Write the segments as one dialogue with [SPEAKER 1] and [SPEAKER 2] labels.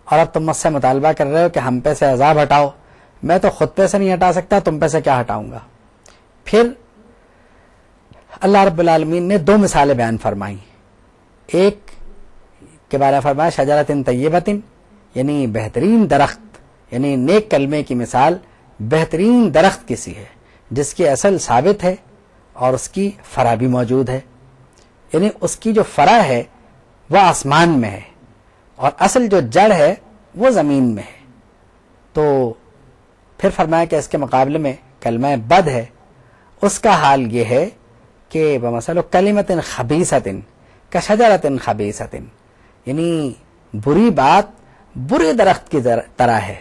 [SPEAKER 1] اور اب تم مجھ سے مطالبہ کر رہے ہو کہ ہم پہ سے عذاب ہٹاؤ. میں تو خود پہ سے نہیں ہٹا سکتا, تم پہ سے کیا ہٹاؤں گا. پھر اللہ رب العالمین نے دو مثالیں بیان فرمائیں. ایک کے بارے میں فرمایا شجرۃ طیبۃ, یعنی بہترین درخت, یعنی نیک کلمے کی مثال بہترین درخت کسی ہے جس کی اصل ثابت ہے اور اس کی فرع بھی موجود ہے. یعنی اس کی جو فرع ہے وہ آسمان میں ہے اور اصل جو جڑ ہے وہ زمین میں ہے. تو پھر فرمایا کہ اس کے مقابلے میں کلمہ بد ہے, اس کا حال یہ ہے کہ بمثل کلمۃ خبیثۃ کشجرۃ خبیثۃ, یعنی بری بات برے درخت کی طرح ہے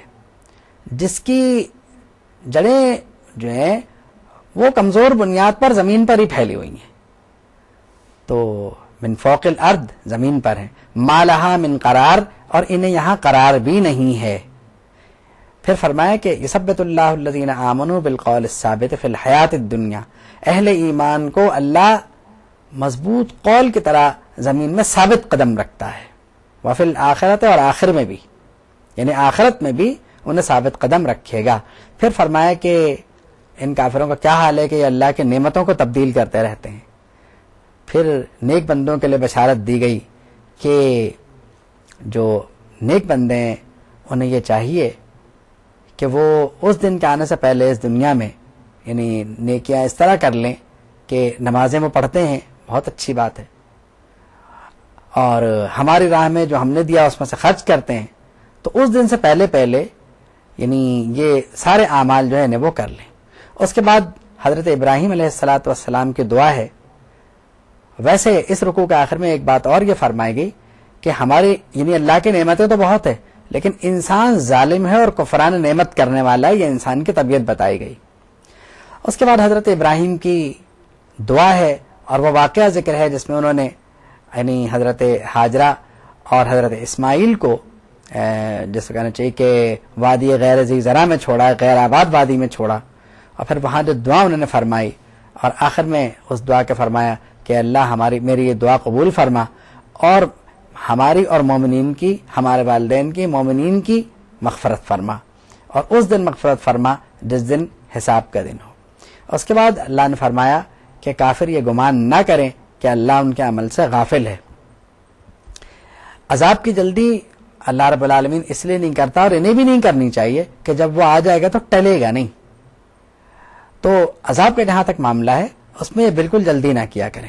[SPEAKER 1] جس کی جڑیں جو ہیں وہ کمزور بنیاد پر زمین پر ہی پھیلی ہوئی ہیں. تو من فوق الارض, زمین پر ہیں, ما لہا من قرار, اور انہیں یہاں قرار بھی نہیں ہے. پھر فرمایا کہ یثبت اللہ الذین آمنوا بالقول الثابت فی الحیات الدنیا, اہل ایمان کو اللہ مضبوط قول کی طرح زمین میں ثابت قدم رکھتا ہے. وفی الآخرت, اور آخر میں بھی, یعنی آخرت میں بھی انہیں ثابت قدم رکھے گا. پھر فرمایا کہ ان کافروں کا کیا حال ہے کہ یہ اللہ کے نعمتوں کو تبدیل کرتے رہتے ہیں. پھر نیک بندوں کے لیے بشارت دی گئی کہ جو نیک بندے ہیں انہیں یہ چاہیے کہ وہ اس دن کے آنے سے پہلے اس دنیا میں یعنی نیکیاں اس طرح کر لیں کہ نمازیں وہ پڑھتے ہیں, بہت اچھی بات ہے, اور ہماری راہ میں جو ہم نے دیا اس میں سے خرچ کرتے ہیں, تو اس دن سے پہلے پہلے یعنی یہ سارے اعمال جو ہے وہ کر لیں. اس کے بعد حضرت ابراہیم علیہ الصلاۃ والسلام کی دعا ہے. ویسے اس رکوع کے آخر میں ایک بات اور یہ فرمائی گئی کہ ہماری یعنی اللہ کی نعمتیں تو بہت ہے, لیکن انسان ظالم ہے اور کفران نعمت کرنے والا ہے, یہ انسان کی طبیعت بتائی گئی. اس کے بعد حضرت ابراہیم کی دعا ہے, اور وہ واقعہ ذکر ہے جس میں انہوں نے یعنی حضرت ہاجرہ اور حضرت اسماعیل کو جس کو کہنا چاہیے کہ وادی غیر ذی زرع میں چھوڑا, غیر آباد وادی میں چھوڑا, اور پھر وہاں جو دعا انہوں نے فرمائی, اور آخر میں اس دعا کے فرمایا کہ اللہ میری یہ دعا قبول فرما, اور ہماری اور مومنین کی, ہمارے والدین کی, مومنین کی مغفرت فرما, اور اس دن مغفرت فرما جس دن حساب کا دن ہو. اس کے بعد اللہ نے فرمایا کہ کافر یہ گمان نہ کریں کہ اللہ ان کے عمل سے غافل ہے. عذاب کی جلدی اللہ رب العالمین اس لیے نہیں کرتا, اور انہیں بھی نہیں کرنی چاہیے کہ جب وہ آ جائے گا تو ٹلے گا نہیں. تو عذاب کا جہاں تک معاملہ ہے اس میں بالکل جلدی نہ کیا کریں.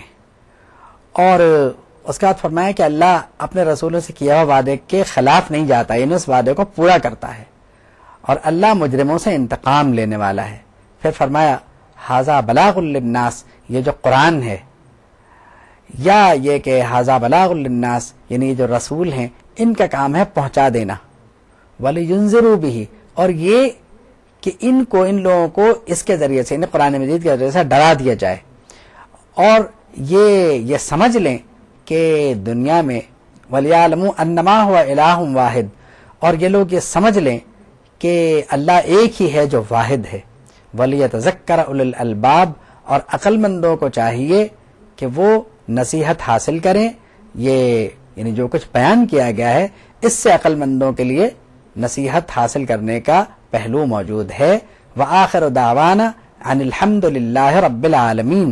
[SPEAKER 1] اور اس کے بعد فرمایا کہ اللہ اپنے رسولوں سے کیا ہوا وعدے کے خلاف نہیں جاتا, یعنی اس وعدے کو پورا کرتا ہے, اور اللہ مجرموں سے انتقام لینے والا ہے. پھر فرمایا ھذا بلاغ للناس, یہ جو قرآن ہے, یا یہ کہ ھذا بلاغ للناس یعنی یہ جو رسول ہیں ان کا کام ہے پہنچا دینا, وَلِيُنذِرُوا بِهِ, اور یہ کہ ان لوگوں کو اس کے ذریعے سے, انہیں قرآن مجید کے ذریعے سے ڈرا دیا جائے, اور یہ سمجھ لیں کہ دنیا میں وَلِيَعْلَمُوا أَنَّمَا هُوَ إِلَٰهٌ وَاحِدٌ, اور یہ لوگ یہ سمجھ لیں کہ اللہ ایک ہی ہے جو واحد ہے. وَلِيَتَذَكَّرَ أُولُو الْأَلْبَابِ, اور عقل مندوں کو چاہیے کہ وہ نصیحت حاصل کریں. یہ یعنی جو کچھ بیان کیا گیا ہے اس سے عقل مندوں کے لیے نصیحت حاصل کرنے کا پہلو موجود ہے. وآخر دعوانا ان الحمد للہ رب العالمین.